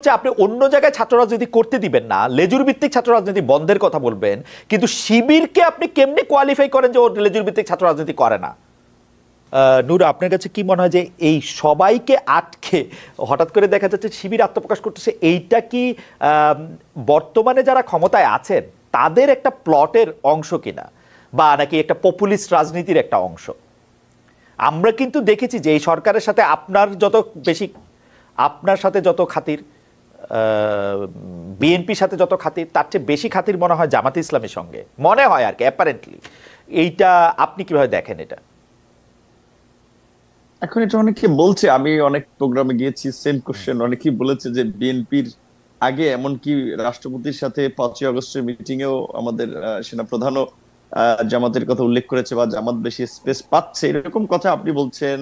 আপনি অন্য জায়গায় ছাত্র রাজনীতি করতে দিবেন না, লেজুর ভিত্তিক ছাত্র রাজনীতি বন্ধের কথা বলবেন, কিন্তু শিবিরকে আপনি কেমনে কোয়ালিফাই করেন যে ও লেজুর ভিত্তিক ছাত্র রাজনীতি করে না? নূর, আপনার কাছে কি মনে হয় যে এই সবাইকে আটকে হঠাৎ করে দেখা যাচ্ছে শিবির আত্মপ্রকাশ করতেছে, এইটা কি বর্তমানে যারা ক্ষমতায় আছেন তাদের একটা প্লটের অংশ কিনা, বা নাকি একটা পপুলিস্ট রাজনীতির একটা অংশ? আমরা কিন্তু দেখেছি যে এই সরকারের সাথে আপনার সাথে যত খাতির, বিএনপির সাথে যত খাতির, তার চেয়ে বেশি খাতির মনে হয় জামাতে ইসলামের সঙ্গে, মনে হয় আর কি, অ্যাপারেন্টলি। এইটা আপনি কিভাবে দেখেন? এটা এখন এটা অনেকে বলছে, আমি অনেক প্রোগ্রামে গিয়েছি, সেম কোশ্চেন অনেকেই বলেছে যে বিএনপির আগে এমনকি রাষ্ট্রপতির সাথে 5ই আগস্টের মিটিং এও আমাদের সেনাপ্রধানও জামাতের কথা উল্লেখ করেছে, বা জামাত বেশি স্পেস পাচ্ছে, এরকম কথা আপনি বলছেন,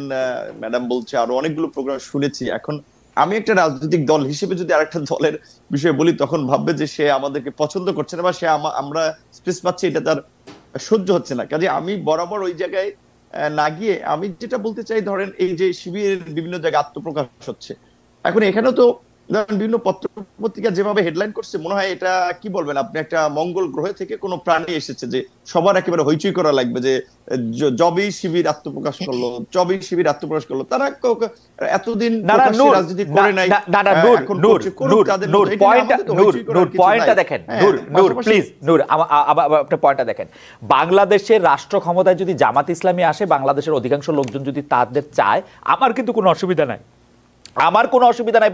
ম্যাডাম বলছে, আরো অনেকগুলো প্রোগ্রাম শুনেছি। এখন আমি একটা রাজনৈতিক দল হিসেবে যদি আরেকটা দলের বিষয়ে বলি, তখন ভাববে যে সে আমাদেরকে পছন্দ করছে না, বা সে আমরা স্পেস পাচ্ছি এটা তার সহ্য হচ্ছে না। কাজে আমি বরাবর ওই জায়গায় না গিয়ে আমি যেটা বলতে চাই, ধরেন এই যে শিবিরের বিভিন্ন জায়গায় আত্মপ্রকাশ হচ্ছে, এখন এখানেও তো ধরেন বিভিন্ন পত্র পত্রিকা যেভাবে হেডলাইন করছে, মনে হয় এটা কি বলবেন আপনি, একটা মঙ্গল গ্রহ থেকে কোনো প্রাণী এসেছে যে সবার একেবারে হইচই করা লাগবে যে জবেই শিবির আত্মপ্রকাশ করলো, জবেই শিবির আত্মপ্রকাশ করলো। তারা এতদিন রাজনীতি করে নাই, এখন করছে, করুক তাদের মতো। এটা নিয়ে আমাদের তো হইচই করার কিছু নাই। দেখেন নূর, প্লিজ নূর, আপনার পয়েন্টটা দেখেন। বাংলাদেশের রাষ্ট্র ক্ষমতায় যদি জামাত ইসলামী আসে, বাংলাদেশের অধিকাংশ লোকজন যদি তাদের চায়, আমার কিন্তু কোনো অসুবিধা নাই,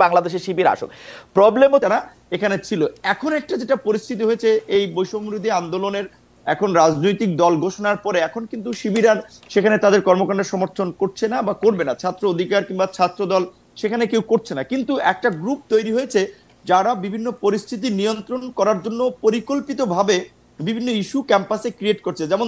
বাংলাদেশের শিবির আসুক। প্রবলেম তারা এখানে ছিল। এখন একটা যেটা পরিস্থিতি হয়েছে, এই বৈষম্যবিরোধী আন্দোলনের এখন রাজনৈতিক দল ঘোষণার পরে এখন কিন্তু শিবির আর সেখানে তাদের কর্মকাণ্ডের সমর্থন করছে না বা করবে না। ছাত্র অধিকার কিংবা ছাত্র দল সেখানে কেউ করছে না, কিন্তু একটা গ্রুপ তৈরি হয়েছে যারা বিভিন্ন পরিস্থিতি নিয়ন্ত্রণ করার জন্য পরিকল্পিতভাবে বিভিন্ন ইস্যু ক্যাম্পাসে ক্রিয়েট করছে। যেমন